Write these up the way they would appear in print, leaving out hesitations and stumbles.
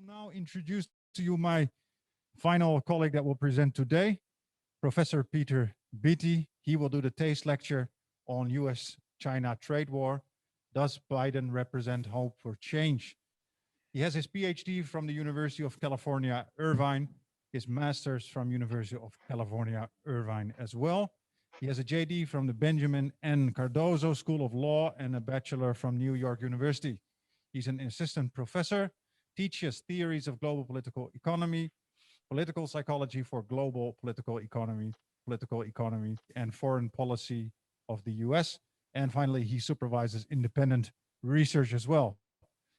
now introduce to you my final colleague that will present today, Professor Peter Beattie. He will do the taste lecture on US-China trade war. Does Biden represent hope for change? He has his PhD from the University of California, Irvine, his master's from University of California, Irvine as well. He has a JD from the Benjamin N. Cardozo School of Law and a bachelor from New York University. He's an assistant professor, teaches theories of global political economy, political psychology for global political economy, and foreign policy of the US. And finally, he supervises independent research as well.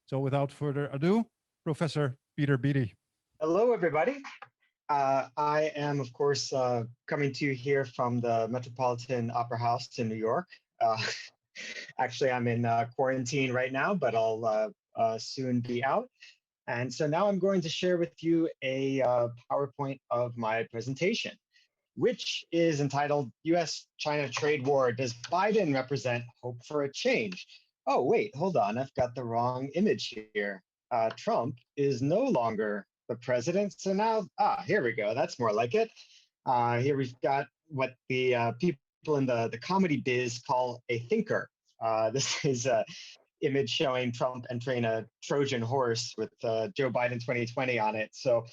So without further ado, Professor Peter Beattie. Hello, everybody. I am, of course, coming to you here from the Metropolitan Opera House in New York. Actually, I'm in quarantine right now, but I'll soon be out. And so now I'm going to share with you a PowerPoint of my presentation, which is entitled US-China Trade War. Does Biden represent hope for a change? Oh, wait, hold on. I've got the wrong image here. Trump is no longer the president. So now, here we go. That's more like it. Here we've got what the people in the comedy biz call a thinker. This is an image showing Trump entering a Trojan horse with Joe Biden 2020 on it. So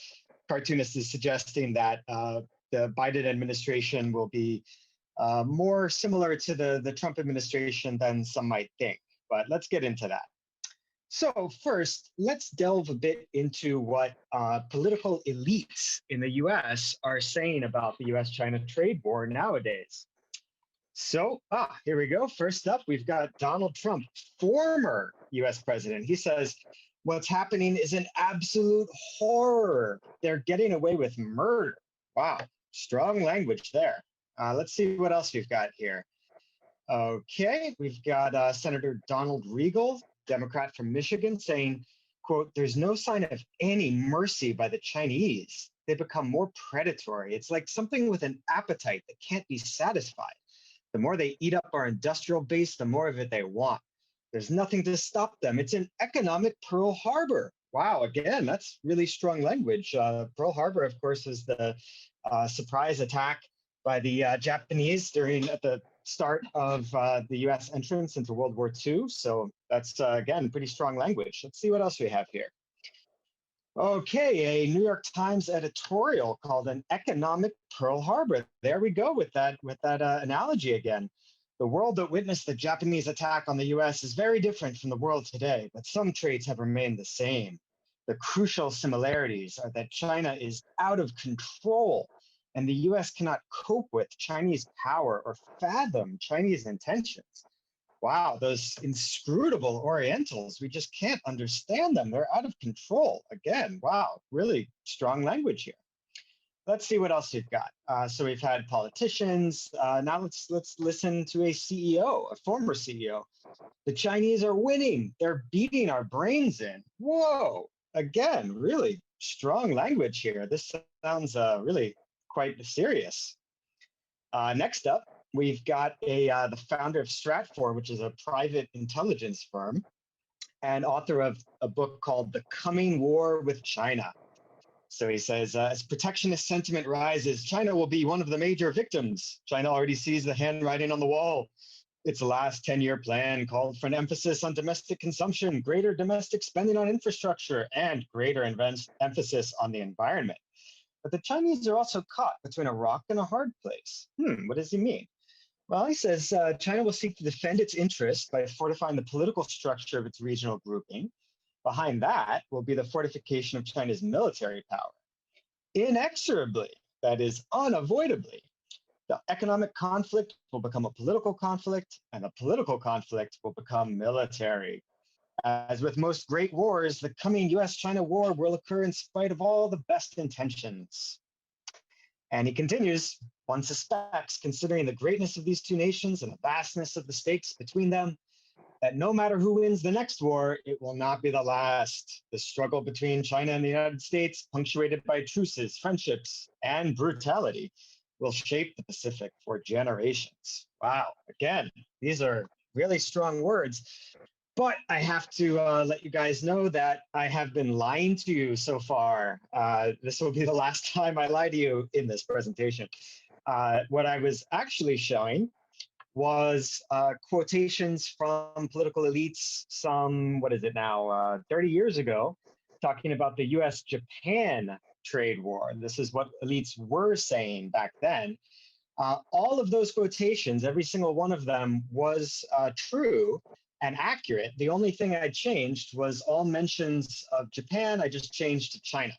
cartoonist is suggesting that the Biden administration will be more similar to the Trump administration than some might think. But let's get into that. So first, let's delve a bit into what political elites in the US are saying about the US-China trade war nowadays. So, here we go. First up, we've got Donald Trump, former US president. He says, what's happening is an absolute horror. They're getting away with murder. Wow, strong language there. Let's see what else we've got here. Okay, we've got Senator Donald Regal, Democrat from Michigan, saying, quote, there's no sign of any mercy by the Chinese. They become more predatory. It's like something with an appetite that can't be satisfied. The more they eat up our industrial base, the more of it they want. There's nothing to stop them. It's an economic Pearl Harbor. Wow, again, that's really strong language. Pearl Harbor, of course, is the surprise attack by the Japanese at the start of the US entrance into World War II. So that's, again, pretty strong language. Let's see what else we have here. Okay, a New York Times editorial called an economic Pearl Harbor. There we go with that analogy again. The world that witnessed the Japanese attack on the US is very different from the world today, but some traits have remained the same. The crucial similarities are that China is out of control, and the US cannot cope with Chinese power or fathom Chinese intentions. Wow, those inscrutable Orientals, we just can't understand them. They're out of control. Again, wow, really strong language here. Let's see what else we've got. So we've had politicians. Now let's listen to a CEO, a former CEO. The Chinese are winning. They're beating our brains in. Whoa, again, really strong language here. This sounds really quite serious. Next up, we've got the founder of Stratfor, which is a private intelligence firm, and author of a book called The Coming War with China. So he says, as protectionist sentiment rises, China will be one of the major victims. China already sees the handwriting on the wall. Its last 10-year plan called for an emphasis on domestic consumption, greater domestic spending on infrastructure, and greater emphasis on the environment. But the Chinese are also caught between a rock and a hard place. What does he mean? Well, he says China will seek to defend its interests by fortifying the political structure of its regional grouping. Behind that will be the fortification of China's military power. Inexorably, that is unavoidably, the economic conflict will become a political conflict, and the political conflict will become military. As with most great wars, the coming US-China war will occur in spite of all the best intentions. And he continues, one suspects, considering the greatness of these two nations and the vastness of the stakes between them, that no matter who wins the next war, it will not be the last. The struggle between China and the United States, punctuated by truces, friendships, and brutality, will shape the Pacific for generations. Wow, again, these are really strong words. But I have to let you guys know that I have been lying to you so far. This will be the last time I lie to you in this presentation. What I was actually showing was quotations from political elites some, what is it now, 30 years ago, talking about the US-Japan trade war. This is what elites were saying back then. All of those quotations, every single one of them was true and accurate. The only thing I changed was all mentions of Japan, I just changed to China.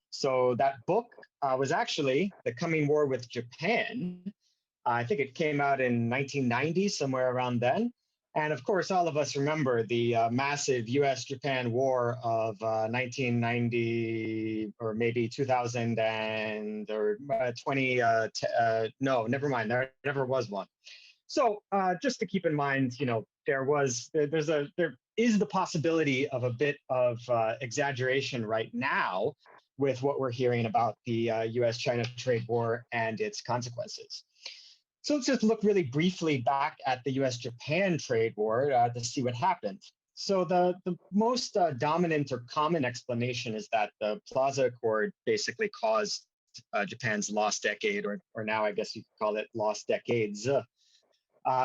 So that book was actually The Coming War with Japan. I think it came out in 1990, somewhere around then. And of course, all of us remember the massive US-Japan war of 1990 or maybe 2000 and or 20. No, never mind. There never was one. So just to keep in mind, you know, there is the possibility of a bit of exaggeration right now with what we're hearing about the US-China trade war and its consequences. So let's just look really briefly back at the US-Japan trade war to see what happened. So the most dominant or common explanation is that the Plaza Accord basically caused Japan's lost decade, or now I guess you could call it lost decades.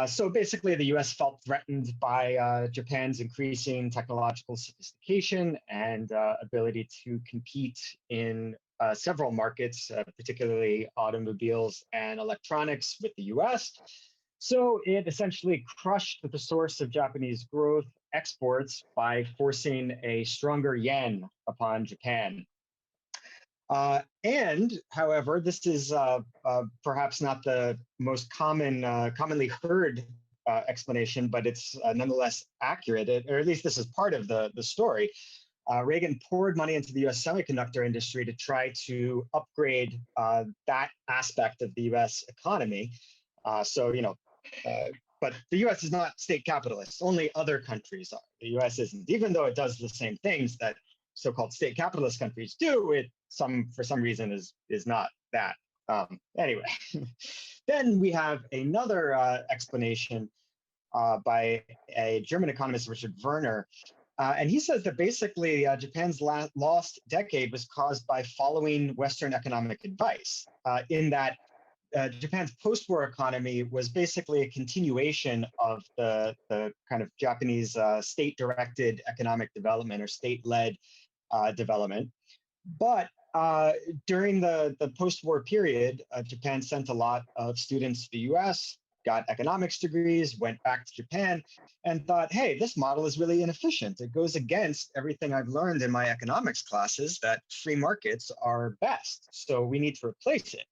So basically, the US felt threatened by Japan's increasing technological sophistication and ability to compete in several markets, particularly automobiles and electronics with the US. So it essentially crushed the source of Japanese growth exports by forcing a stronger yen upon Japan. However, this is perhaps not the most commonly heard explanation, but it's nonetheless accurate, or at least this is part of the story. Reagan poured money into the US semiconductor industry to try to upgrade that aspect of the US economy. So, you know, but the US is not state capitalist, only other countries are. The US isn't, even though it does the same things that so-called state capitalist countries do, it for some reason is not that. Anyway, then we have another explanation by a German economist, Richard Werner, and he says that basically Japan's lost decade was caused by following Western economic advice, in that Japan's post-war economy was basically a continuation of the kind of Japanese state-directed economic development or state-led development. But during the post-war period, Japan sent a lot of students to the US, got economics degrees, went back to Japan, and thought, hey, this model is really inefficient. It goes against everything I've learned in my economics classes that free markets are best. So we need to replace it.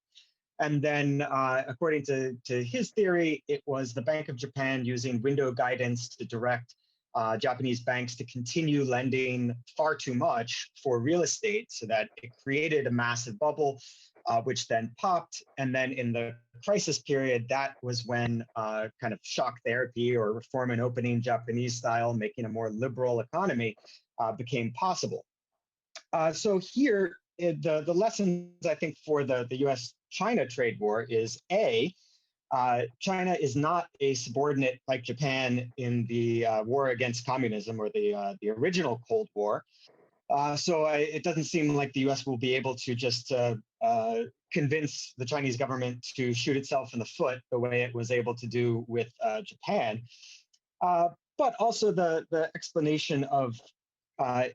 And then, according to his theory, it was the Bank of Japan using window guidance to direct Japanese banks to continue lending far too much for real estate, so that it created a massive bubble, which then popped. And then in the crisis period, that was when kind of shock therapy or reform and opening Japanese style, making a more liberal economy, became possible. So here, the lessons, I think, for the US-China trade war is A, China is not a subordinate like Japan in the war against communism or the original Cold War. So it doesn't seem like the US will be able to just convince the Chinese government to shoot itself in the foot the way it was able to do with Japan. But also the explanation of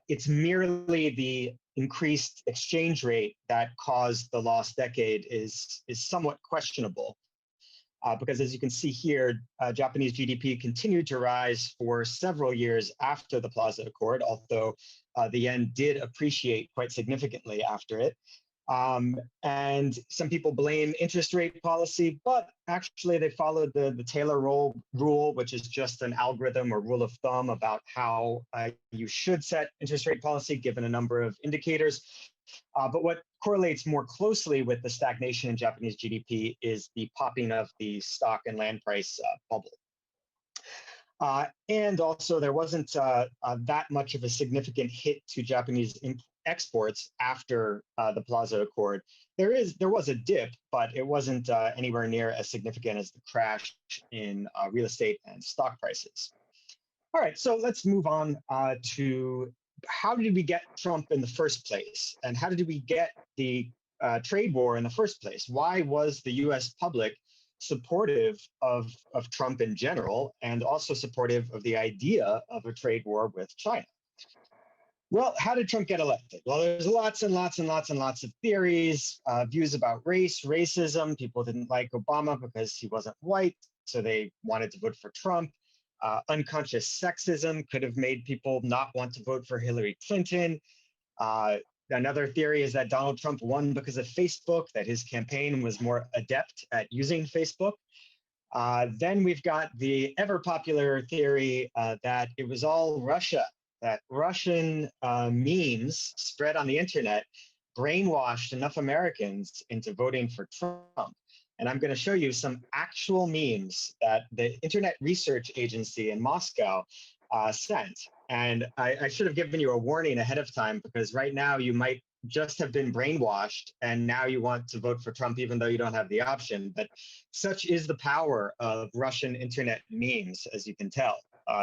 it's merely the increased exchange rate that caused the lost decade is somewhat questionable. Because as you can see here, Japanese GDP continued to rise for several years after the Plaza Accord, although the yen did appreciate quite significantly after it. And some people blame interest rate policy, but actually they followed the Taylor rule, which is just an algorithm or rule of thumb about how you should set interest rate policy given a number of indicators. But what correlates more closely with the stagnation in Japanese GDP is the popping of the stock and land price bubble. And also there wasn't that much of a significant hit to Japanese exports after the Plaza Accord. There was a dip, but it wasn't anywhere near as significant as the crash in real estate and stock prices. All right, so let's move on to how did we get Trump in the first place? And how did we get the trade war in the first place? Why was the US public supportive of Trump in general and also supportive of the idea of a trade war with China? Well, how did Trump get elected? Well, there's lots and lots and lots and lots of theories, views about race, racism. People didn't like Obama because he wasn't white, so they wanted to vote for Trump. Unconscious sexism could have made people not want to vote for Hillary Clinton. Another theory is that Donald Trump won because of Facebook, that his campaign was more adept at using Facebook. Then we've got the ever popular theory that it was all Russia, that Russian memes spread on the internet brainwashed enough Americans into voting for Trump. And I'm going to show you some actual memes that the Internet Research Agency in Moscow sent. And I should have given you a warning ahead of time, because right now you might just have been brainwashed and now you want to vote for Trump even though you don't have the option. But such is the power of Russian internet memes, as you can tell.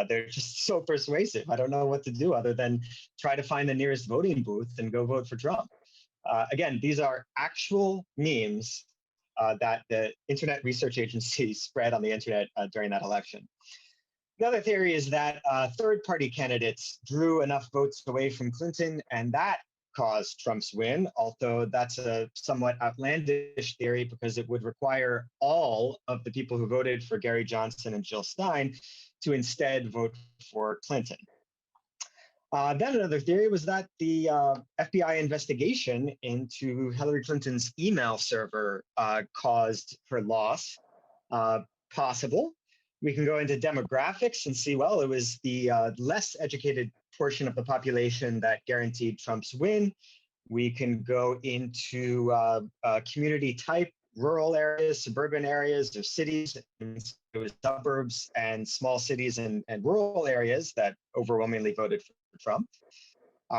They're just so persuasive. I don't know what to do other than try to find the nearest voting booth and go vote for Trump. Again, these are actual memes that the Internet Research Agency spread on the internet during that election. The other theory is that third-party candidates drew enough votes away from Clinton, and that caused Trump's win, although that's a somewhat outlandish theory because it would require all of the people who voted for Gary Johnson and Jill Stein to instead vote for Clinton. Then another theory was that the FBI investigation into Hillary Clinton's email server caused her loss. Possible. We can go into demographics and see, well, it was the less educated portion of the population that guaranteed Trump's win. We can go into community type, rural areas, suburban areas, or cities. It was suburbs and small cities and rural areas that overwhelmingly voted for Trump.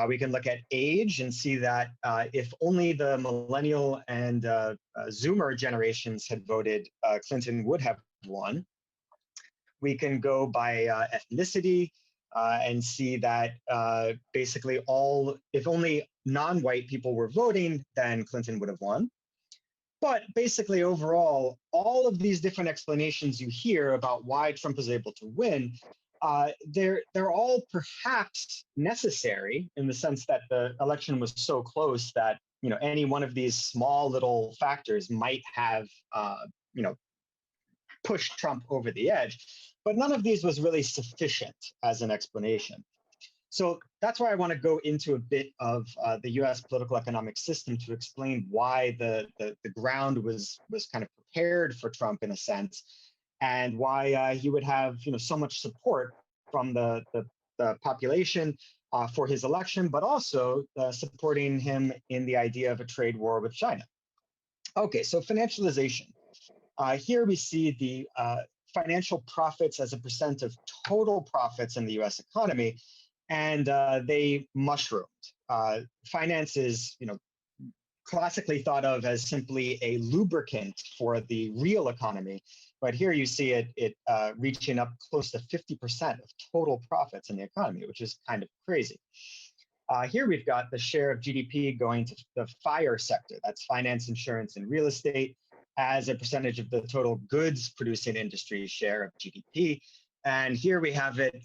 We can look at age and see that if only the millennial and Zoomer generations had voted, Clinton would have won. We can go by ethnicity and see that basically if only non-white people were voting, then Clinton would have won. But basically, overall, all of these different explanations you hear about why Trump was able to win, they're all perhaps necessary in the sense that the election was so close that any one of these small little factors might have pushed Trump over the edge. But none of these was really sufficient as an explanation. So that's why I want to go into a bit of the U.S. political economic system to explain why the ground was kind of prepared for Trump in a sense, and why he would have so much support from the population for his election, but also supporting him in the idea of a trade war with China. Okay, so financialization. Here we see the financial profits as a percent of total profits in the U.S. economy, and they mushroomed. Finance is, classically thought of as simply a lubricant for the real economy, but here you see it reaching up close to 50% of total profits in the economy, which is kind of crazy. Here we've got the share of GDP going to the FIRE sector, that's finance, insurance, and real estate, as a percentage of the total goods producing industry share of GDP. And here we have it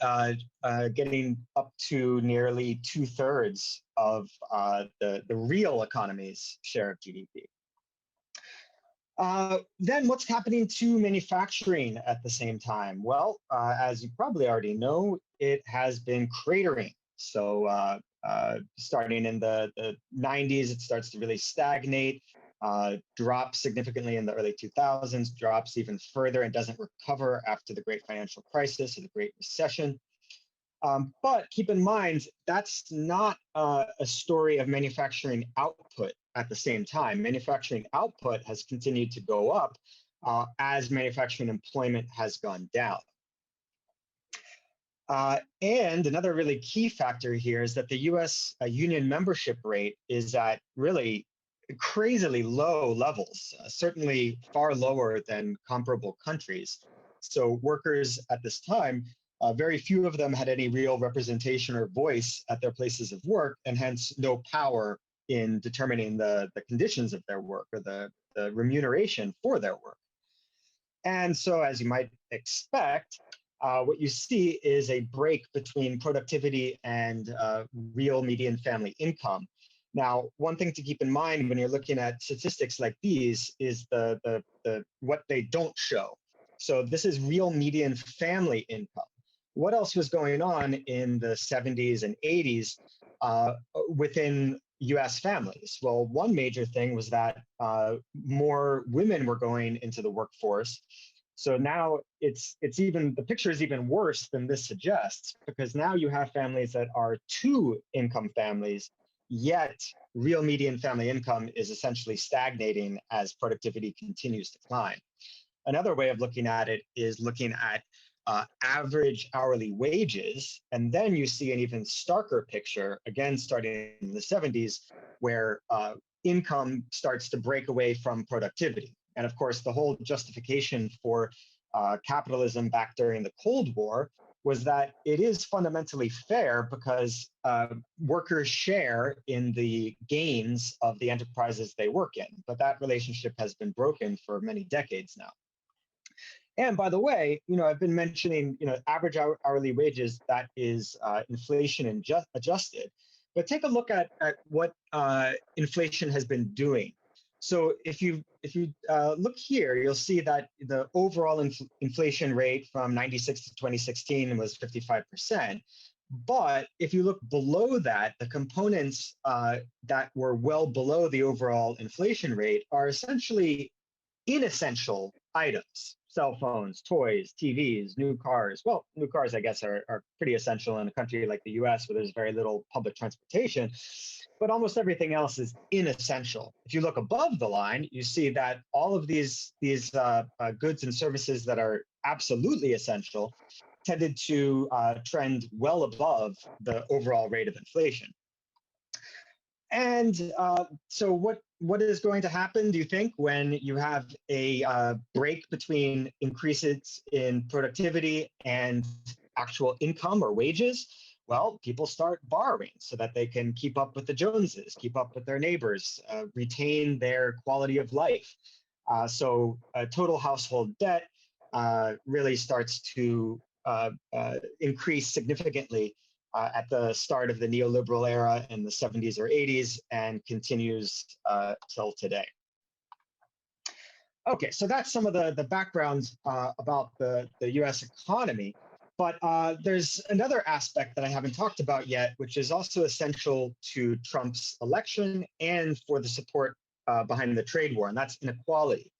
getting up to nearly 2/3 of the real economy's share of GDP. Then what's happening to manufacturing at the same time? Well, as you probably already know, it has been cratering. So starting in the 90s, it starts to really stagnate. Drops significantly in the early 2000s, drops even further and doesn't recover after the Great Financial Crisis or the Great Recession. But keep in mind, that's not a story of manufacturing output at the same time. Manufacturing output has continued to go up as manufacturing employment has gone down. And another really key factor here is that the US union membership rate is at really crazily low levels, certainly far lower than comparable countries. So workers at this time Very few of them had any real representation or voice at their places of work, and hence no power in determining the conditions of their work or the remuneration for their work. And so, as you might expect, what you see is a break between productivity and real median family income. Now, one thing to keep in mind when you're looking at statistics like these is what they don't show. So this is real median family income. What else was going on in the 70s and 80s within US families? Well, one major thing was that more women were going into the workforce. So now the picture is even worse than this suggests, because now you have families that are two income families, yet real median family income is essentially stagnating as productivity continues to climb. Another way of looking at it is looking at average hourly wages, and then you see an even starker picture, again starting in the 70s, where income starts to break away from productivity. And of course, the whole justification for capitalism back during the Cold War was that it is fundamentally fair because workers share in the gains of the enterprises they work in. But that relationship has been broken for many decades now. And by the way, I've been mentioning, average hourly wages, that is inflation adjusted. But take a look at what inflation has been doing. So if you look here, you'll see that the overall inflation rate from 96 to 2016 was 55%. But if you look below that, the components that were well below the overall inflation rate are essentially inessential items: cell phones, toys, TVs, new cars. Well, new cars, I guess, are pretty essential in a country like the US where there's very little public transportation, but almost everything else is inessential. If you look above the line, you see that all of these goods and services that are absolutely essential tended to trend well above the overall rate of inflation. And so what is going to happen, do you think, when you have a break between increases in productivity and actual income or wages? Well, people start borrowing so that they can keep up with the Joneses, keep up with their neighbors, retain their quality of life. So total household debt really starts to increase significantly at the start of the neoliberal era in the 70s or 80s, and continues till today. Okay, so that's some of the background about the US economy. But there's another aspect that I haven't talked about yet, which is also essential to Trump's election and for the support behind the trade war, and that's inequality.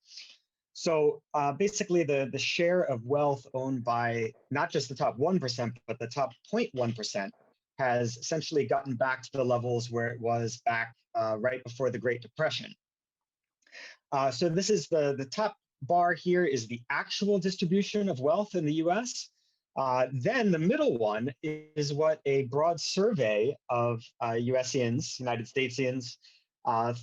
So basically, the share of wealth owned by not just the top 1%, but the top 0.1% has essentially gotten back to the levels where it was back right before the Great Depression. So this is the top bar here is the actual distribution of wealth in the US. Then the middle one is what a broad survey of USians, United Statesians,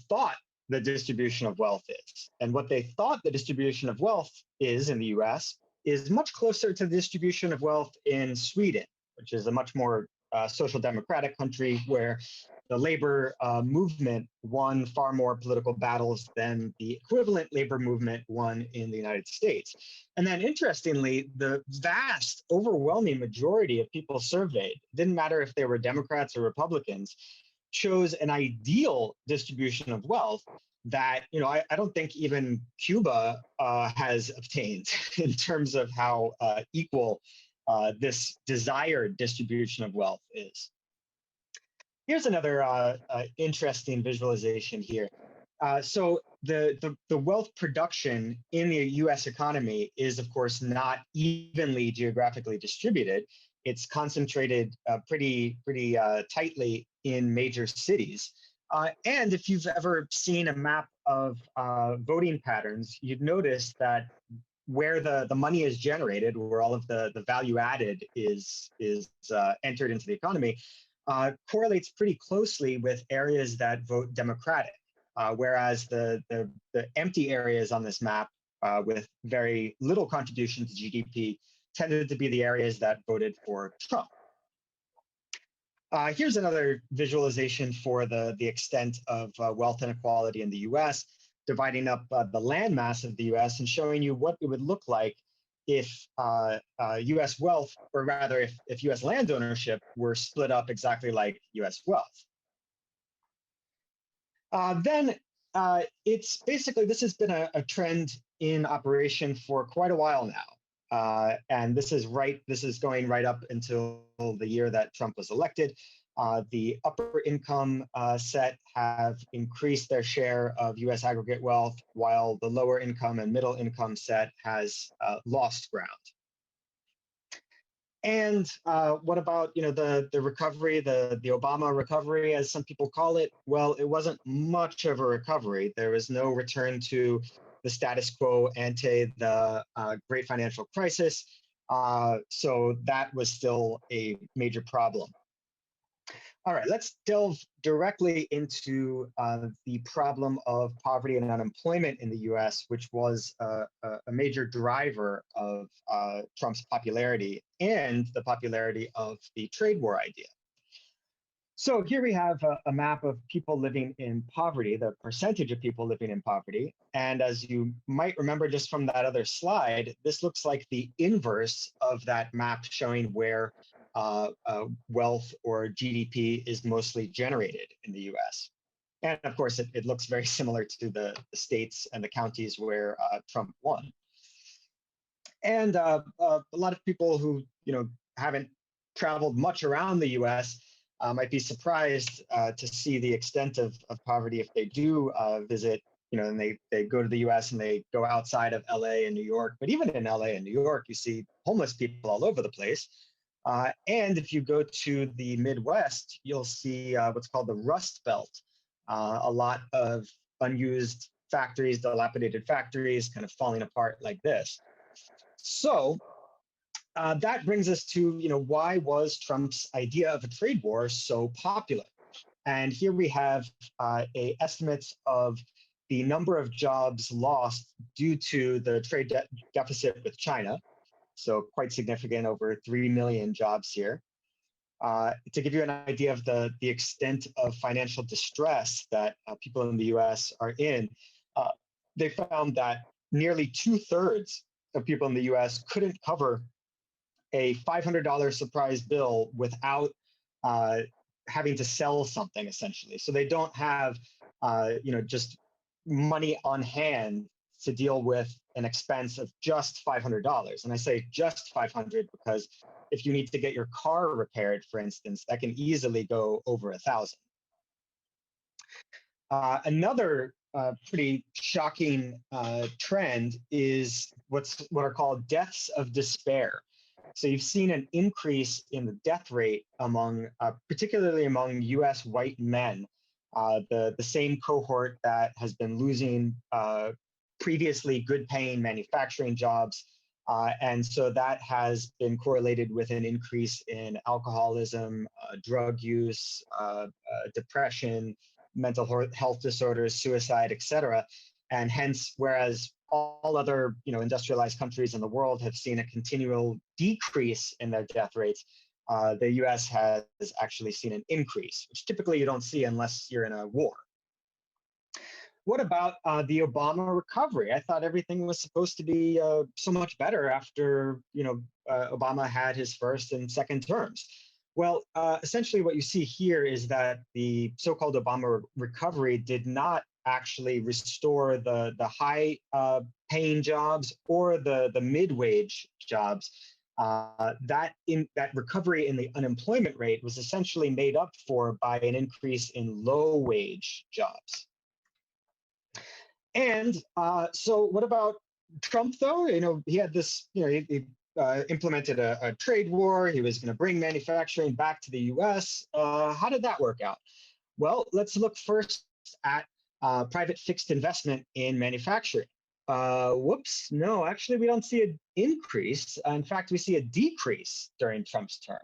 thought the distribution of wealth is. And what they thought the distribution of wealth is in the US is much closer to the distribution of wealth in Sweden, which is a much more social democratic country where the labor movement won far more political battles than the equivalent labor movement won in the United States. And then interestingly, the vast overwhelming majority of people surveyed, didn't matter if they were Democrats or Republicans, chose an ideal distribution of wealth that, I don't think even Cuba has obtained in terms of how equal this desired distribution of wealth is. Here's another interesting visualization here. So the wealth production in the US economy is, of course, not evenly geographically distributed. It's concentrated pretty tightly in major cities. And if you've ever seen a map of voting patterns, you'd notice that where the money is generated, where all of the value added is entered into the economy, correlates pretty closely with areas that vote Democratic, whereas the empty areas on this map with very little contribution to GDP tended to be the areas that voted for Trump. Here's another visualization for the extent of wealth inequality in the US, dividing up the land mass of the US and showing you what it would look like if US wealth, or rather if US land ownership were split up exactly like US wealth. Then it's basically, this has been a trend in operation for quite a while now. And this is going right up until the year that Trump was elected. The upper income set have increased their share of US aggregate wealth, while the lower income and middle income set has lost ground. And what about the recovery, the Obama recovery, as some people call it? Well, it wasn't much of a recovery. There was no return to the status quo ante the great financial crisis. So that was still a major problem. All right, let's delve directly into the problem of poverty and unemployment in the US, which was a major driver of Trump's popularity and the popularity of the trade war idea. So here we have a map of people living in poverty, the percentage of people living in poverty. And as you might remember just from that other slide, this looks like the inverse of that map showing where wealth or GDP is mostly generated in the US. And of course, it looks very similar to the states and the counties where Trump won. And a lot of people who haven't traveled much around the US might be surprised to see the extent of poverty if they do visit, and they go to the US and they go outside of LA and New York. But even in LA and New York, you see homeless people all over the place. And if you go to the Midwest, you'll see what's called the Rust Belt, a lot of unused factories, dilapidated factories, kind of falling apart like this. So that brings us to, why was Trump's idea of a trade war so popular? And here we have estimates of the number of jobs lost due to the trade deficit with China. So quite significant, over 3 million jobs here. To give you an idea of the extent of financial distress that people in the US are in, they found that nearly 2/3 of people in the US couldn't cover a $500 surprise bill without having to sell something, essentially. So they don't have, just money on hand to deal with an expense of just $500. And I say just $500 because if you need to get your car repaired, for instance, that can easily go over $1,000. Another pretty shocking trend is what are called deaths of despair. So you've seen an increase in the death rate among, particularly among US white men, the same cohort that has been losing previously good paying manufacturing jobs. And so that has been correlated with an increase in alcoholism, drug use, depression, mental health disorders, suicide, et cetera. And hence, whereas all other industrialized countries in the world have seen a continual decrease in their death rates, the US has actually seen an increase, which typically you don't see unless you're in a war. What about the Obama recovery? I thought everything was supposed to be so much better after Obama had his first and second terms. Well, essentially what you see here is that the so-called Obama recovery did not actually restore the high paying jobs or the mid-wage jobs. That recovery in the unemployment rate was essentially made up for by an increase in low-wage jobs. And so what about Trump, though? He had this, he implemented a trade war. He was going to bring manufacturing back to the US. How did that work out? Well, let's look first at private fixed investment in manufacturing. Whoops, no, actually, we don't see an increase. In fact, we see a decrease during Trump's term.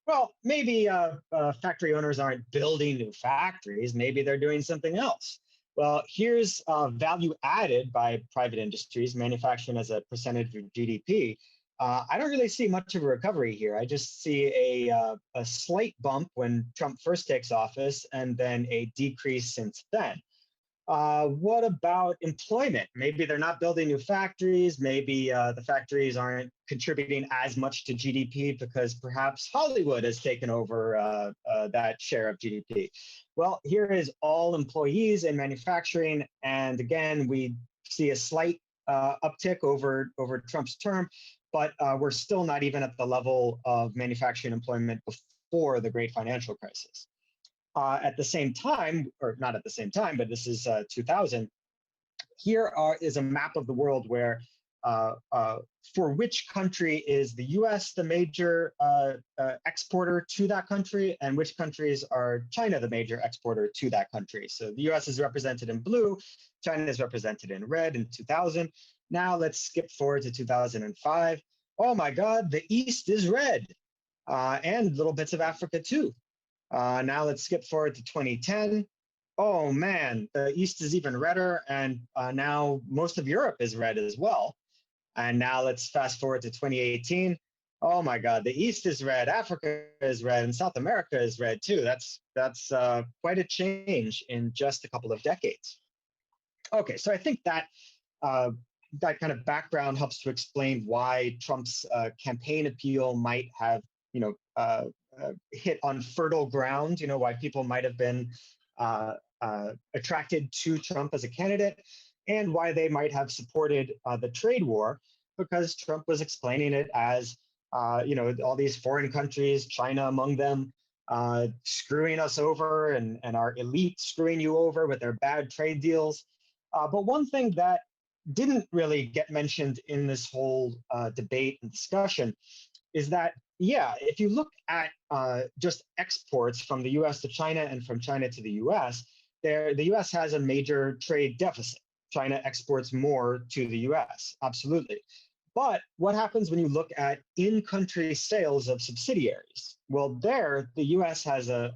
Well, maybe factory owners aren't building new factories. Maybe they're doing something else. Well, here's value added by private industries, manufacturing as a percentage of GDP. I don't really see much of a recovery here. I just see a slight bump when Trump first takes office and then a decrease since then. What about employment? Maybe they're not building new factories. Maybe the factories aren't contributing as much to GDP because perhaps Hollywood has taken over that share of GDP. Well, here is all employees in manufacturing. And again, we see a slight uptick over Trump's term, but we're still not even at the level of manufacturing employment before the great financial crisis. At the same time, or not at the same time, but this is 2000, here is a map of the world where for which country is the US the major exporter to that country, and which countries are China the major exporter to that country. So the US is represented in blue, China is represented in red in 2000. Now let's skip forward to 2005. Oh my God, the East is red, and little bits of Africa too. Now let's skip forward to 2010. Oh man, the East is even redder, and now most of Europe is red as well. And now let's fast forward to 2018. Oh my God, the East is red, Africa is red, and South America is red too. That's quite a change in just a couple of decades. Okay, so I think that that kind of background helps to explain why Trump's campaign appeal might have, hit on fertile ground, why people might have been attracted to Trump as a candidate, and why they might have supported the trade war, because Trump was explaining it as, all these foreign countries, China among them, screwing us over, and our elite screwing you over with their bad trade deals. But one thing that didn't really get mentioned in this whole debate and discussion is that, yeah, if you look at just exports from the US to China and from China to the US, the US has a major trade deficit. China exports more to the US, absolutely. But what happens when you look at in-country sales of subsidiaries? Well, there, the US has a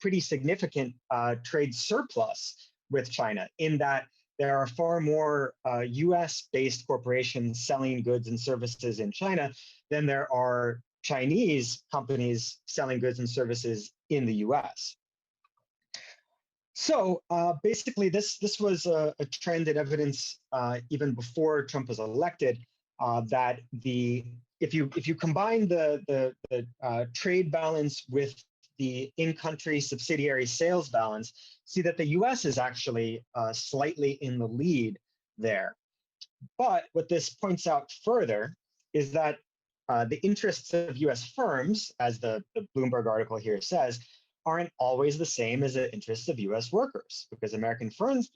pretty significant trade surplus with China, in that there are far more US-based corporations selling goods and services in China than there are Chinese companies selling goods and services in the US. So basically, this was a trend and evidence even before Trump was elected, that if you combine the trade balance with the in-country subsidiary sales balance, see that the US is actually slightly in the lead there. But what this points out further is that the interests of US firms, as the Bloomberg article here says, aren't always the same as the interests of US workers, because American firms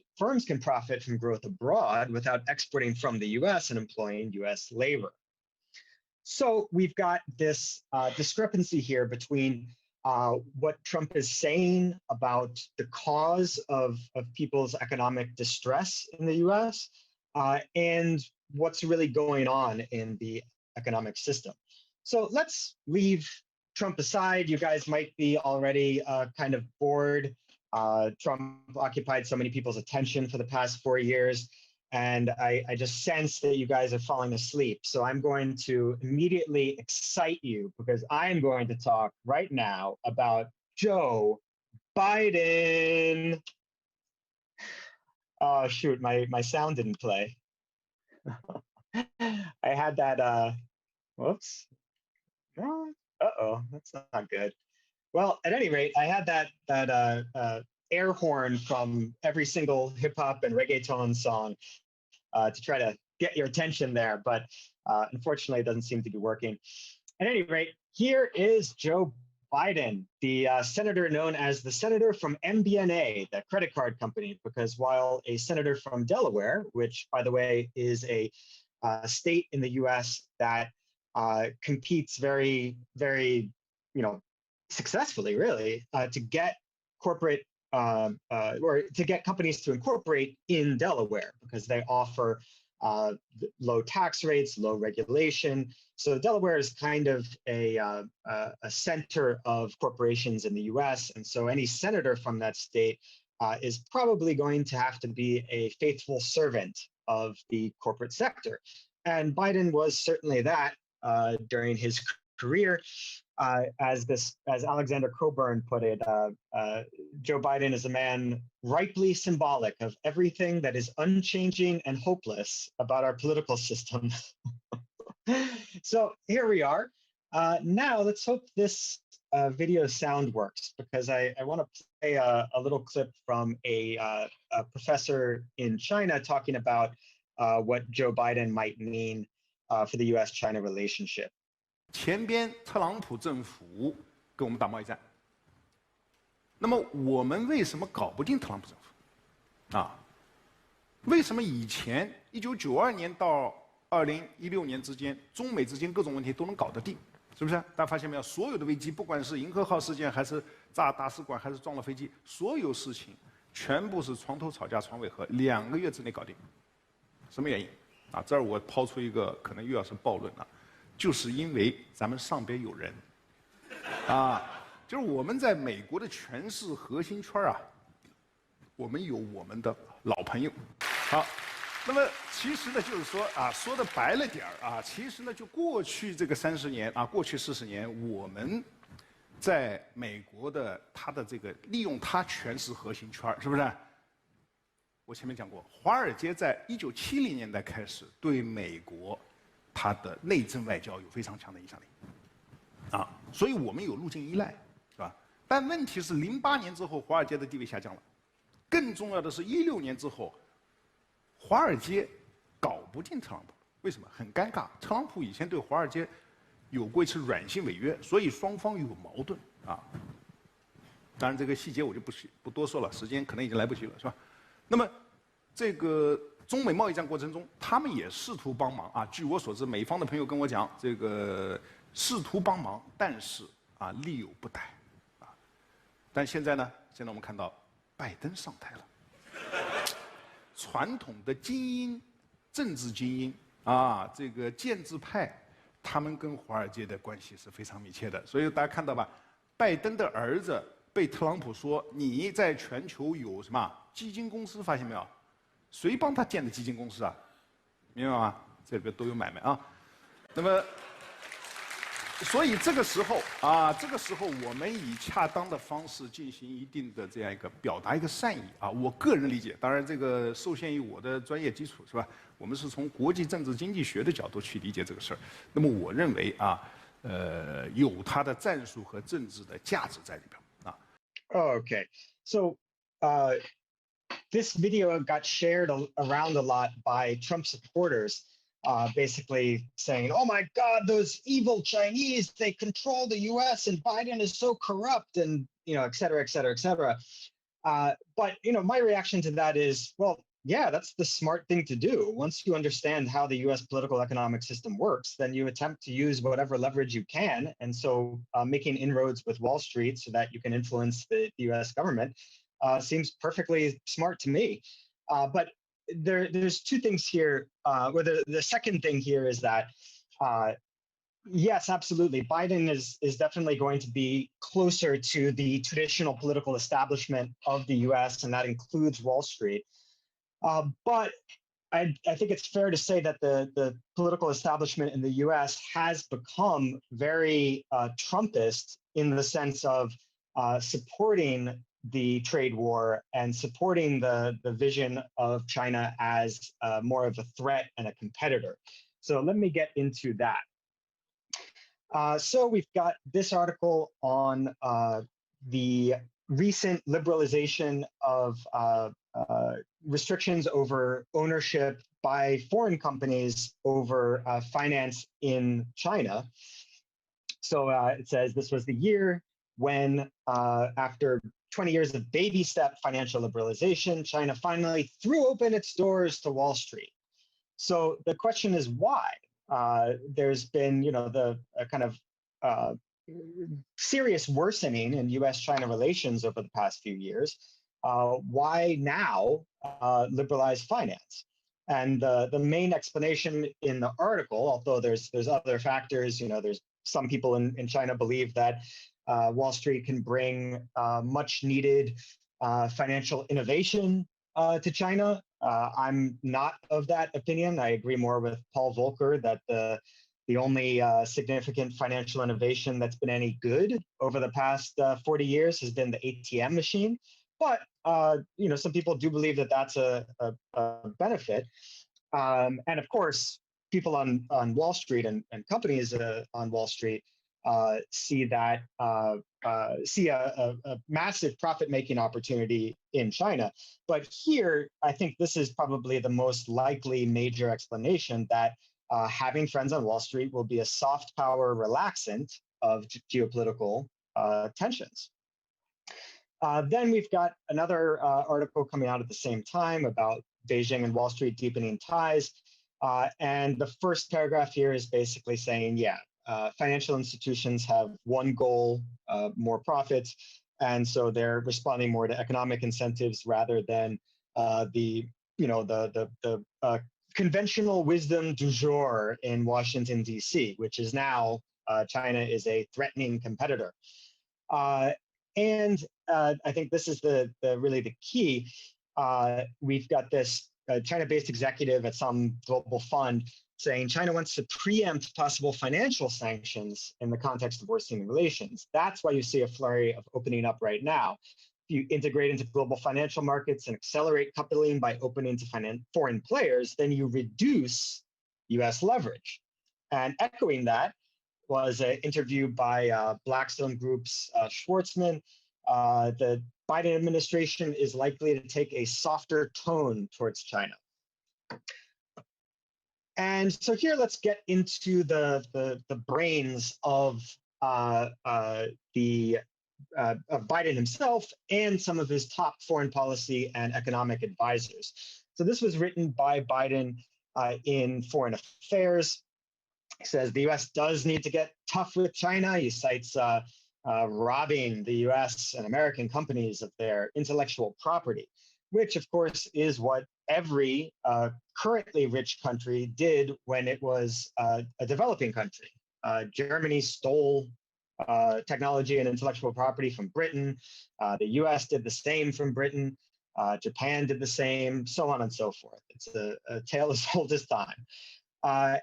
can profit from growth abroad without exporting from the US and employing US labor. So we've got this discrepancy here between what Trump is saying about the cause of people's economic distress in the US and what's really going on in the economic system. So let's leave Trump aside. You guys might be already kind of bored. Trump occupied so many people's attention for the past 4 years. And I just sense that you guys are falling asleep. So I'm going to immediately excite you, because I'm going to talk right now about Joe Biden. Oh, shoot, my sound didn't play. I had that, whoops. Uh-oh, that's not good. Well, at any rate, I had that air horn from every single hip hop and reggaeton song to try to get your attention there, but unfortunately, it doesn't seem to be working. At any rate, here is Joe Biden, the senator known as the senator from MBNA, the credit card company, because while a senator from Delaware, which, by the way, is a state in the US that competes very, very, successfully, really, to get corporate or to get companies to incorporate in Delaware, because they offer low tax rates, low regulation. So Delaware is kind of a center of corporations in the US. And so any senator from that state is probably going to have to be a faithful servant of the corporate sector. And Biden was certainly that. during his career. As Alexander Coburn put it, Joe Biden is a man ripely symbolic of everything that is unchanging and hopeless about our political system. So here we are. Now let's hope this video sound works, because I want to play a little clip from a professor in China talking about what Joe Biden might mean for the U.S.-China relationship. 前边特朗普政府跟我们打贸易战，那么我们为什么搞不定特朗普政府？啊，为什么以前1992年到2016年之间，中美之间各种问题都能搞得定？是不是？大家发现没有？所有的危机，不管是银河号事件，还是炸大使馆，还是撞了飞机，所有事情全部是床头吵架床尾和，2个月之内搞定。什么原因？啊，这儿我抛出一个可能又要是暴论了。 就是因为咱们上边有人，就是我们在美国的权势核心圈啊，我们有我们的老朋友。好，那么其实呢，就是说说的白了点其实呢，就过去这个30年过去40年，我们在美国的它的这个利用它权势核心圈，是不是？我前面讲过，华尔街在1970年代开始对美国。 它的内政外交有非常强的影响力，所以我们有路径依赖，是吧？但问题是，08年之后，华尔街的地位下降了，更重要的是16年之后，华尔街搞不定特朗普，为什么？很尴尬，特朗普以前对华尔街有过一次软性违约，所以双方有矛盾当然，这个细节我就不多说了，时间可能已经来不及了，是吧？那么，这个。 中美贸易战过程中，他们也试图帮忙据我所知，美方的朋友跟我讲，这个试图帮忙，但是力有不逮但现在呢？现在我们看到拜登上台了，传统的精英、政治精英这个建制派，他们跟华尔街的关系是非常密切的。所以大家看到吧，拜登的儿子被特朗普说你在全球有什么基金公司，发现没有？ 谁帮他建的基金公司明白吗？这里边都有买卖那么，所以这个时候我们以恰当的方式进行一定的这样一个表达一个善意我个人理解，当然这个受限于我的专业基础是吧？我们是从国际政治经济学的角度去理解这个事儿。那么我认为有它的战术和政治的价值在里边Okay, so this video got shared around a lot by Trump supporters, basically saying, "Oh my God, those evil Chinese! They control the U.S. and Biden is so corrupt," and et cetera, et cetera, et cetera. But my reaction to that is, well, yeah, that's the smart thing to do. Once you understand how the U.S. political economic system works, then you attempt to use whatever leverage you can, and so making inroads with Wall Street so that you can influence the U.S. government. Seems perfectly smart to me. But there's two things here. The second thing here is that, yes, absolutely, Biden is definitely going to be closer to the traditional political establishment of the U.S., and that includes Wall Street. But I think it's fair to say that the political establishment in the U.S. has become very Trumpist in the sense of supporting the trade war and supporting the vision of China as more of a threat and a competitor. So let me get into that. So we've got this article on the recent liberalization of restrictions over ownership by foreign companies over finance in China. So it says this was the year when, after 20 years of baby step financial liberalization, China finally threw open its doors to Wall Street. So the question is why? There's been, the kind of serious worsening in U.S.-China relations over the past few years. Why now liberalize finance? And the main explanation in the article, although there's other factors, there's some people in China believe that Wall Street can bring much needed financial innovation to China. I'm not of that opinion. I agree more with Paul Volcker that the The only significant financial innovation that's been any good over the past 40 years has been the ATM machine. But some people do believe that that's a benefit. And of course, people on Wall Street and companies on Wall Street see that see a massive profit-making opportunity in China. But here, I think this is probably the most likely major explanation, that having friends on Wall Street will be a soft power relaxant of geopolitical tensions. Then we've got another article coming out at the same time about Beijing and Wall Street deepening ties. And the first paragraph here is basically saying, yeah, financial institutions have one goal, more profits. And so they're responding more to economic incentives rather than the conventional wisdom du jour in Washington, D.C., which is now China is a threatening competitor. And I think this is really the key. We've got this China-based executive at some global fund saying China wants to preempt possible financial sanctions in the context of worsening relations. That's why you see a flurry of opening up right now. If you integrate into global financial markets and accelerate coupling by opening to foreign players, then you reduce US leverage. And echoing that was an interview by Blackstone Group's Schwartzman. The Biden administration is likely to take a softer tone towards China. And so here, let's get into the brains of Biden himself and some of his top foreign policy and economic advisors. So this was written by Biden in Foreign Affairs. He says the U.S. does need to get tough with China. He cites robbing the U.S. and American companies of their intellectual property, which, of course, is what every currently rich country did when it was a developing country. Germany stole technology and intellectual property from Britain. The U.S. did the same from Britain. Japan did the same, so on and so forth. It's a tale as old as time.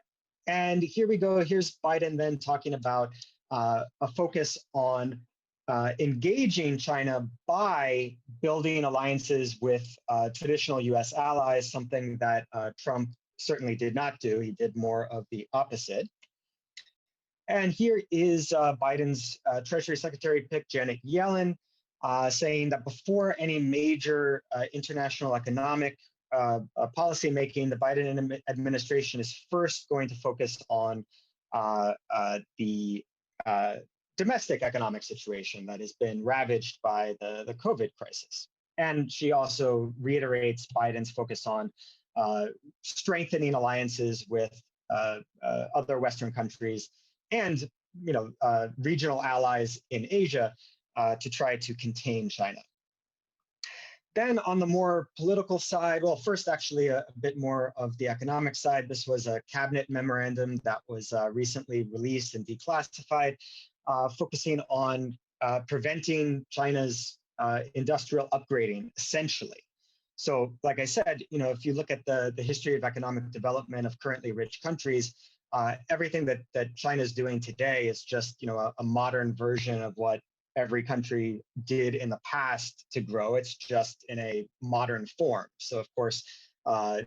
And here we go. Here's Biden then talking about a focus on engaging China by building alliances with traditional U.S. allies, something that Trump certainly did not do. He did more of the opposite. And here is Biden's Treasury Secretary pick, Janet Yellen, saying that before any major international economic policy making, the Biden administration is first going to focus on the domestic economic situation that has been ravaged by the COVID crisis. And she also reiterates Biden's focus on strengthening alliances with other Western countries and regional allies in Asia to try to contain China. Then on the more political side, well, first actually a bit more of the economic side. This was a cabinet memorandum that was recently released and declassified, focusing on preventing China's industrial upgrading, essentially. So like I said, if you look at the history of economic development of currently rich countries, everything that China is doing today is just a modern version of what every country did in the past to grow. It's just in a modern form. So of course,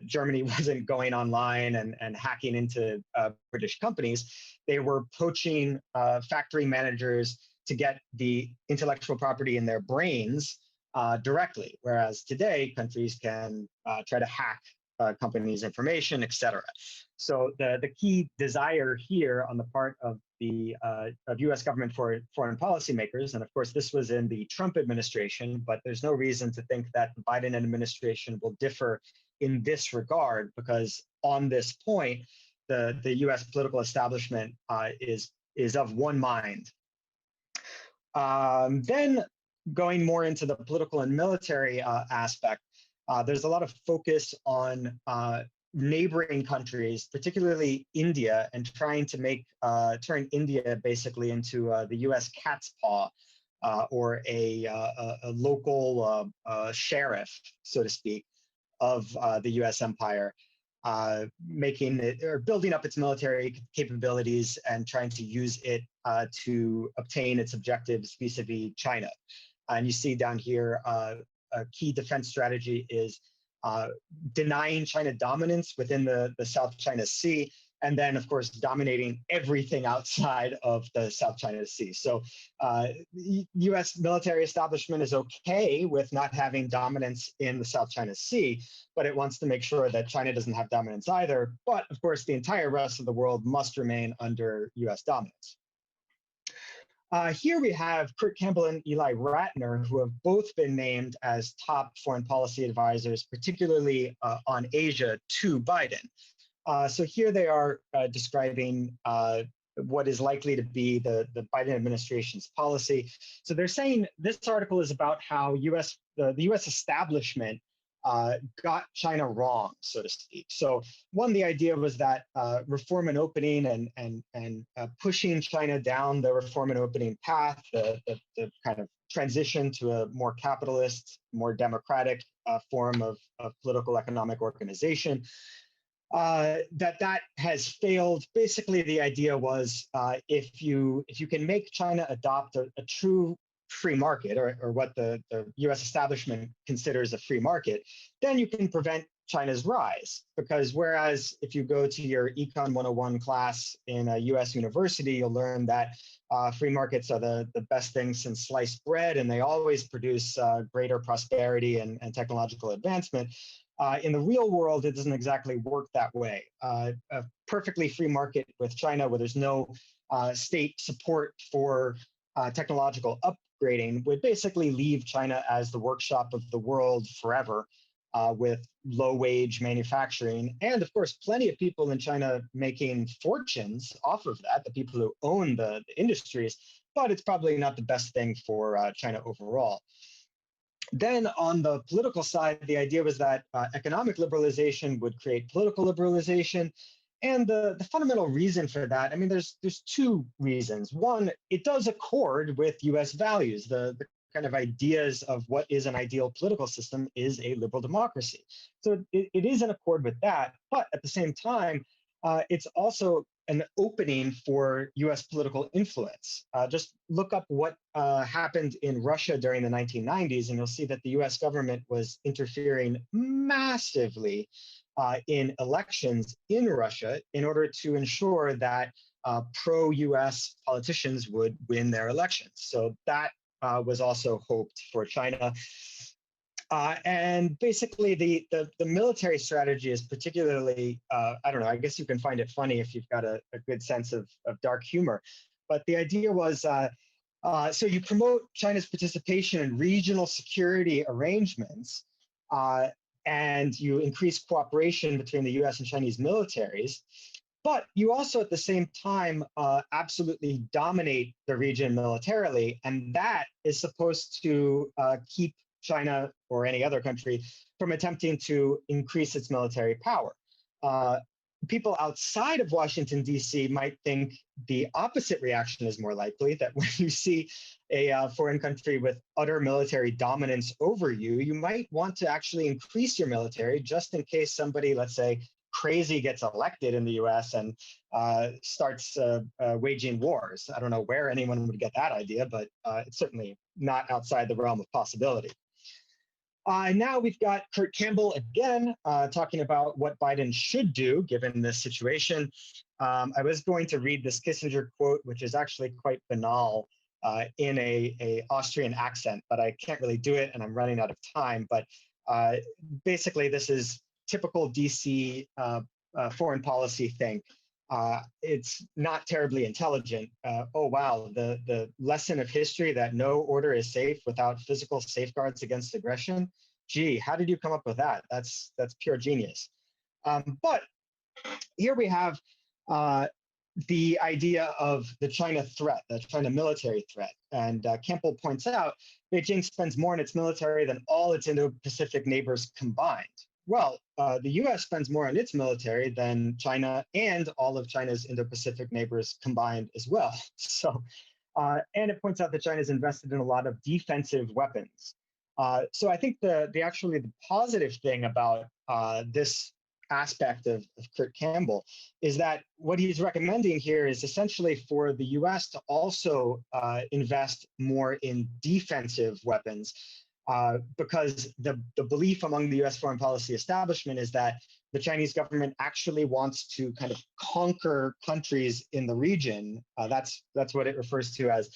Germany wasn't going online and hacking into British companies. They were poaching factory managers to get the intellectual property in their brains directly, whereas today countries can try to hack companies' information, et cetera. So the key desire here on the part of the U.S. government for foreign policymakers, and of course this was in the Trump administration, but there's no reason to think that the Biden administration will differ in this regard, because on this point, the U.S. political establishment is of one mind. Then going more into the political and military aspect, there's a lot of focus on neighboring countries, particularly India, and trying to turn India basically into the U.S. cat's paw, or a local sheriff, so to speak, of the U.S. empire. making it or building up its military capabilities and trying to use it to obtain its objectives vis-a-vis China. And you see down here, a key defense strategy is denying China dominance within the South China Sea, and then, of course, dominating everything outside of the South China Sea. So U.S. military establishment is okay with not having dominance in the South China Sea, but it wants to make sure that China doesn't have dominance either. But, of course, the entire rest of the world must remain under U.S. dominance. Here we have Kurt Campbell and Eli Ratner, who have both been named as top foreign policy advisors, particularly on Asia, to Biden. So here they are describing what is likely to be the Biden administration's policy. So they're saying this article is about how the U.S. establishment got China wrong, so to speak. So one, the idea was that reform and opening and pushing China down the reform and opening path, the kind of transition to a more capitalist, more democratic form of political economic organization, that has failed. Basically, the idea was if you can make China adopt a true free market, or what the U.S. establishment considers a free market, then you can prevent China's rise. Because whereas if you go to your Econ 101 class in a U.S. university, you'll learn that free markets are the best thing since sliced bread, and they always produce greater prosperity and technological advancement. In the real world, it doesn't exactly work that way. A perfectly free market with China, where there's no state support for technological upgrading, would basically leave China as the workshop of the world forever, with low-wage manufacturing. And of course, plenty of people in China making fortunes off of that, the people who own the industries, but it's probably not the best thing for China overall. Then on the political side, the idea was that economic liberalization would create political liberalization. And the fundamental reason for that, I mean, there's two reasons. One, it does accord with US values. The kind of ideas of what is an ideal political system is a liberal democracy. So it is in accord with that. But at the same time, it's also an opening for US political influence. Just look up what happened in Russia during the 1990s, and you'll see that the US government was interfering massively in elections in Russia in order to ensure that pro-US politicians would win their elections. So that was also hoped for China. And basically, the military strategy is particularly, I don't know, I guess you can find it funny if you've got a good sense of dark humor. But the idea was, so you promote China's participation in regional security arrangements, and you increase cooperation between the US and Chinese militaries. But you also, at the same time, absolutely dominate the region militarily. And that is supposed to keep China or any other country from attempting to increase its military power. People outside of Washington, D.C. might think the opposite reaction is more likely, that when you see a foreign country with utter military dominance over you, you might want to actually increase your military just in case somebody, let's say, crazy gets elected in the US and starts waging wars. I don't know where anyone would get that idea, but it's certainly not outside the realm of possibility. Now we've got Kurt Campbell again talking about what Biden should do given this situation. I was going to read this Kissinger quote, which is actually quite banal in a Austrian accent, but I can't really do it and I'm running out of time. But basically, this is typical DC foreign policy thing. It's not terribly intelligent. Oh, wow, the lesson of history that no order is safe without physical safeguards against aggression. Gee, how did you come up with that? That's pure genius. But here we have the idea of the China threat, the China military threat. And Campbell points out, Beijing spends more on its military than all its Indo-Pacific neighbors combined. Well, the US spends more on its military than China and all of China's Indo-Pacific neighbors combined as well. So, and it points out that China's invested in a lot of defensive weapons. So I think the positive thing about this aspect of Kurt Campbell is that what he's recommending here is essentially for the US to also invest more in defensive weapons, because the belief among the US foreign policy establishment is that the Chinese government actually wants to kind of conquer countries in the region. That's what it refers to as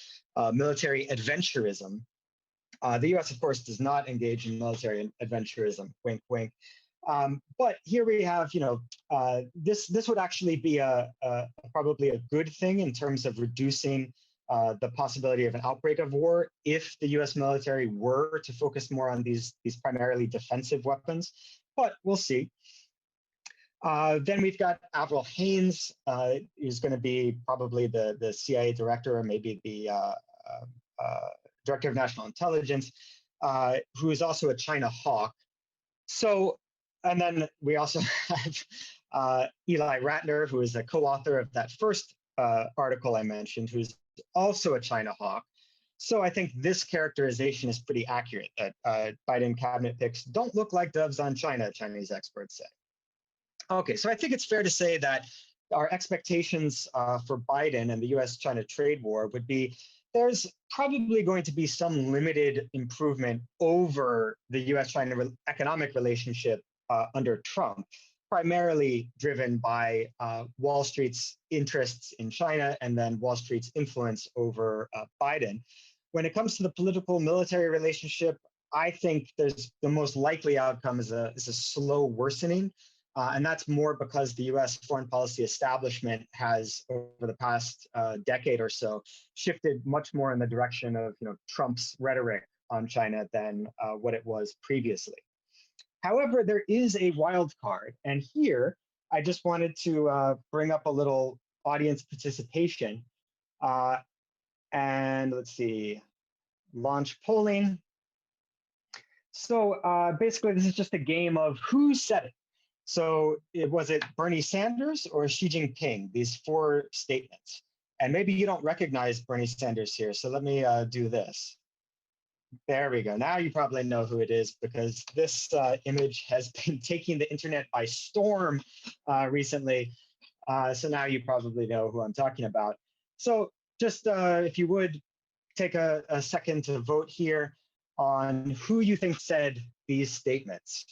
military adventurism. The US, of course, does not engage in military adventurism, wink, wink. But here we have, this would actually be probably a good thing in terms of reducing the possibility of an outbreak of war if the US military were to focus more on these primarily defensive weapons, but we'll see. Then we've got Avril Haines, who's going to be probably the CIA director or maybe the director of national intelligence, who is also a China hawk. So, and then we also have Eli Ratner, who is a co-author of that first article I mentioned, who's also a China hawk. So I think this characterization is pretty accurate, that Biden cabinet picks don't look like doves on China, Chinese experts say. Okay, so I think it's fair to say that our expectations for Biden and the US-China trade war would be there's probably going to be some limited improvement over the US-China economic relationship under Trump, primarily driven by Wall Street's interests in China and then Wall Street's influence over Biden. When it comes to the political military relationship, I think there's the most likely outcome is a slow worsening. And that's more because the US foreign policy establishment has, over the past decade or so, shifted much more in the direction of Trump's rhetoric on China than what it was previously. However, there is a wild card. And here, I just wanted to bring up a little audience participation. And let's see, launch polling. So basically, this is just a game of who said it. So was it Bernie Sanders or Xi Jinping, these four statements? And maybe you don't recognize Bernie Sanders here, so let me do this. There we go. Now you probably know who it is because this image has been taking the internet by storm recently. So now you probably know who I'm talking about. So just if you would take a second to vote here on who you think said these statements.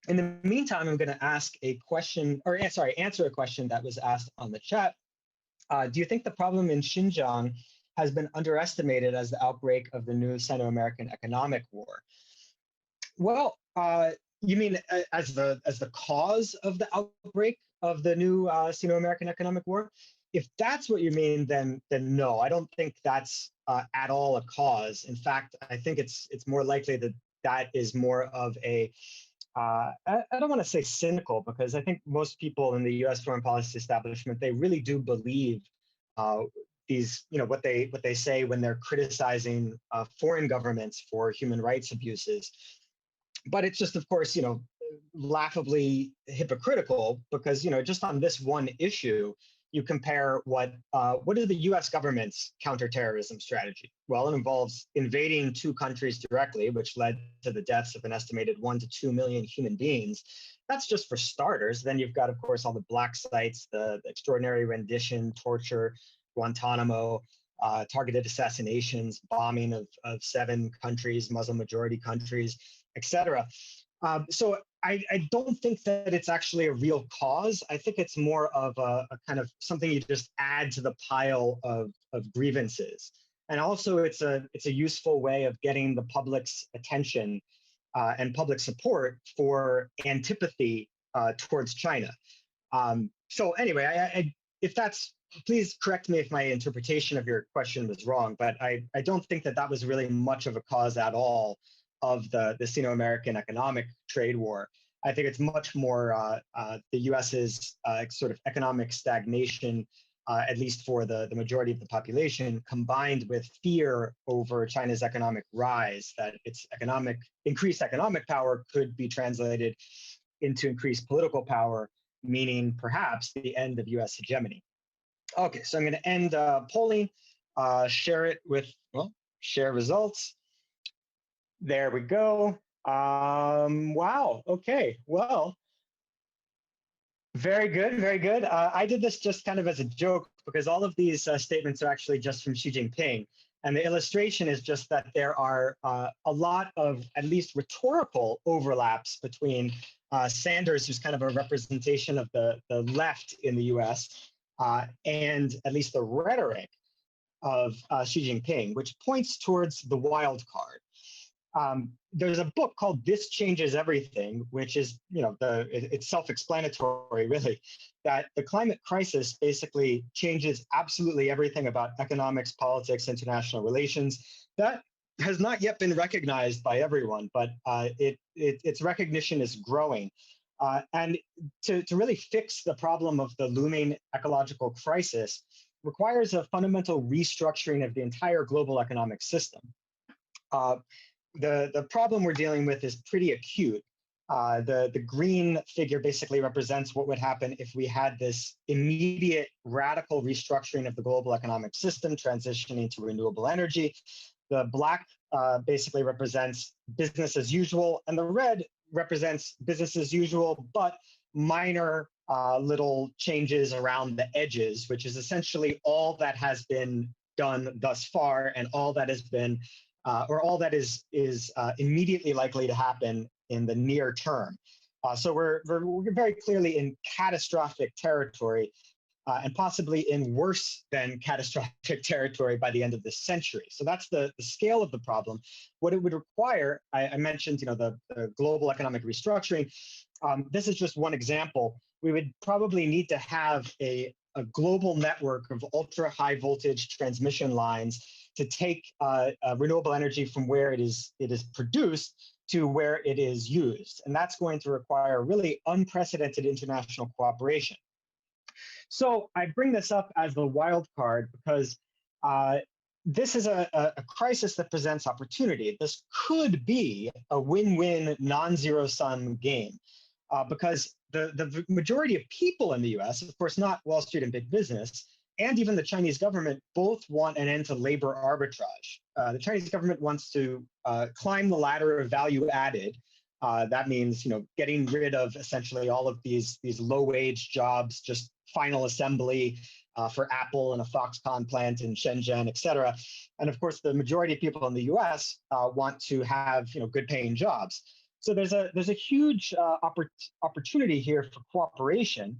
In the meantime, I'm going to ask a question, or sorry, answer a question that was asked on the chat. Do you think the problem in Xinjiang has been underestimated as the outbreak of the new Sino-American economic war? Well, you mean as the cause of the outbreak of the new Sino-American economic war? If that's what you mean, then no, I don't think that's at all a cause. In fact, I think it's more likely that that is more of a I don't want to say cynical, because I think most people in the U.S. foreign policy establishment, they really do believe these, what they say when they're criticizing foreign governments for human rights abuses. But it's just, of course, laughably hypocritical because, just on this one issue, you compare what is the U.S. government's counterterrorism strategy? Well, it involves invading two countries directly, which led to the deaths of an estimated 1 to 2 million human beings. That's just for starters. Then you've got, of course, all the black sites, the extraordinary rendition, torture, Guantanamo, targeted assassinations, bombing of 7 countries, Muslim majority countries, etc. So I don't think that it's actually a real cause. I think it's more of a kind of something you just add to the pile of grievances. And also it's a useful way of getting the public's attention and public support for antipathy towards China. So anyway, if that's, please correct me if my interpretation of your question was wrong, but I don't think that was really much of a cause at all of the Sino-American economic trade war. I think it's much more the US's sort of economic stagnation, at least for the majority of the population, combined with fear over China's economic rise, that its increased economic power could be translated into increased political power, meaning perhaps the end of US hegemony. Okay, so I'm going to end polling, share it with, share results. There we go. Wow. Okay. Well, very good. Very good. I did this just kind of as a joke because all of these statements are actually just from Xi Jinping. And the illustration is just that there are a lot of at least rhetorical overlaps between Sanders, who's kind of a representation of the left in the US, and at least the rhetoric of Xi Jinping, which points towards the wild card. There's a book called "This Changes Everything," which is, it's self-explanatory, really, that the climate crisis basically changes absolutely everything about economics, politics, international relations. That has not yet been recognized by everyone, but its recognition is growing. And to really fix the problem of the looming ecological crisis requires a fundamental restructuring of the entire global economic system. The problem we're dealing with is pretty acute. The green figure basically represents what would happen if we had this immediate radical restructuring of the global economic system, transitioning to renewable energy. The black basically represents business as usual, and the red represents business as usual, but minor little changes around the edges, which is essentially all that has been done thus far and all that has been or all that is immediately likely to happen in the near term. So we're very clearly in catastrophic territory and possibly in worse than catastrophic territory by the end of this century. So that's the scale of the problem. What it would require, I mentioned, the global economic restructuring. This is just one example. We would probably need to have a global network of ultra high voltage transmission lines to take renewable energy from where it is produced to where it is used. And that's going to require really unprecedented international cooperation. So I bring this up as the wild card because this is a crisis that presents opportunity. This could be a win-win, non-zero sum game because the majority of people in the US, of course, not Wall Street and big business, and even the Chinese government both want an end to labor arbitrage. The Chinese government wants to climb the ladder of value added. That means, getting rid of essentially all of these low-wage jobs, just final assembly for Apple and a Foxconn plant in Shenzhen, et cetera. And of course, the majority of people in the US want to have, good-paying jobs. So there's a huge opportunity here for cooperation.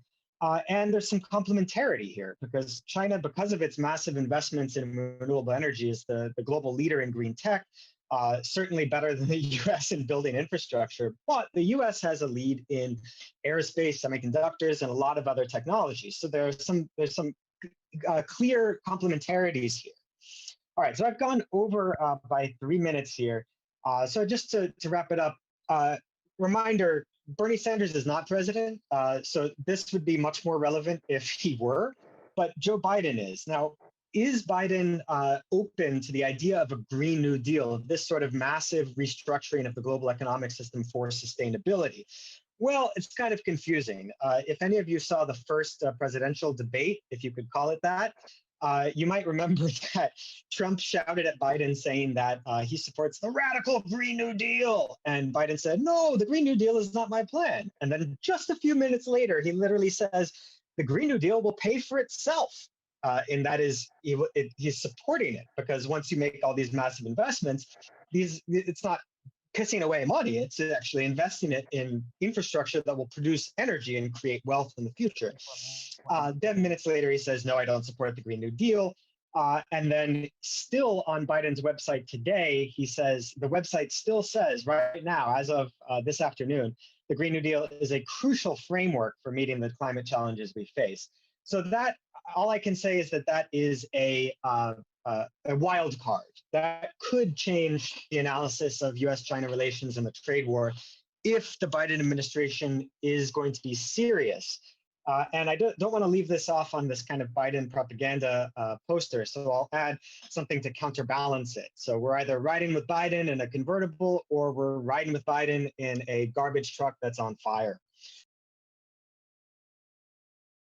And there's some complementarity here because China, because of its massive investments in renewable energy, is the global leader in green tech, certainly better than the US in building infrastructure. But the US has a lead in aerospace, semiconductors, and a lot of other technologies. So there's some clear complementarities here. All right, so I've gone over by 3 minutes here. So just to wrap it up, reminder, Bernie Sanders is not president, so this would be much more relevant if he were, but Joe Biden is. Now, is Biden open to the idea of a Green New Deal, of this sort of massive restructuring of the global economic system for sustainability? Well, it's kind of confusing. If any of you saw the first presidential debate, if you could call it that, you might remember that Trump shouted at Biden saying that he supports the radical Green New Deal. And Biden said, no, the Green New Deal is not my plan. And then just a few minutes later, he literally says, the Green New Deal will pay for itself. And that is, he's supporting it because once you make all these massive investments, it's not pissing away money. It's actually investing it in infrastructure that will produce energy and create wealth in the future. Then minutes later, he says, no, I don't support the Green New Deal. And then still on Biden's website today, he says, the website still says right now, as of this afternoon, the Green New Deal is a crucial framework for meeting the climate challenges we face. So that, all I can say is that is a wild card that could change the analysis of US-China relations and the trade war if the Biden administration is going to be serious. And I don't want to leave this off on this kind of Biden propaganda poster, so I'll add something to counterbalance it. So we're either riding with Biden in a convertible or we're riding with Biden in a garbage truck that's on fire.